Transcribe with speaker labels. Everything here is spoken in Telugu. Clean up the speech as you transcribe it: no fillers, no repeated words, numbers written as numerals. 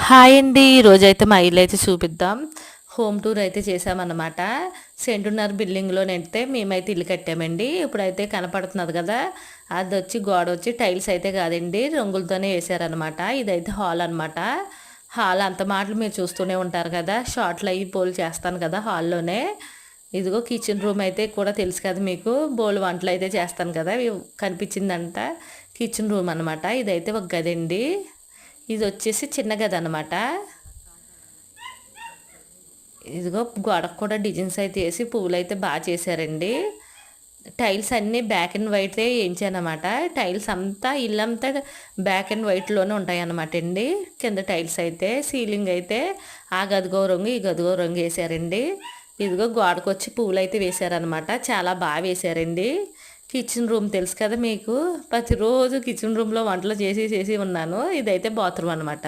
Speaker 1: హాయ్ అండి. ఈరోజైతే మా ఇల్లు అయితే చూపిద్దాం. హోమ్ టూర్ అయితే చేసామన్నమాట. సెంటున్నర బిల్డింగ్‌లోనైతే మేమైతే ఇల్లు కట్టామండి. ఇప్పుడైతే కనపడుతున్నది కదా! అదొచ్చి గోడొచ్చి టైల్స్ అయితే కాదండి, రంగులతోనే ఏసారనమాట. ఇదైతే హాల్ అనమాట. హాల్ అంత మాటలు మీరు చూస్తూనే ఉంటారు కదా! షార్ట్‌లు అయ్యి పోల్ చేస్తాను కదా హాల్‌లోనే. ఇదిగో కిచెన్ రూమ్ అయితే కూడా తెలుసు కదా మీకు. బోలెడు వంటలైతే చేస్తాను కదా! కనిపించిందంట కిచెన్ రూమ్ అనమాట. ఇదైతే ఒక గదండి. ఇదొచ్చేసి చిన్న గదనమాట. ఇదిగో గోడకు కూడా డిజైన్స్ అయితే ఏసి పువ్వులైతే చేశారండి. టైల్స్ అన్నీ బ్లాక్ అండ్ వైటే ఏయించానమాట. టైల్స్ అంతా ఇల్లంతా బ్లాక్ అండ్ వైట్‌లోనే ఉంటాయన్నమాట అండి. కింద టైల్స్ అయితే, సీలింగ్ అయితే ఆ గదికో రంగు, ఈ గదికో రంగు ఏసారండి. ఇదిగో గోడకొచ్చి పువ్వులైతే వేశారనమాట. చాలా వేశారండి. కిచెన్ రూమ్ తెలుసు కదా మీకు. ప్రతిరోజు కిచెన్ రూమ్‌లో వంటలు చేసి చేసి ఉన్నాను. ఇదైతే బాత్రూమ్ అనమాట.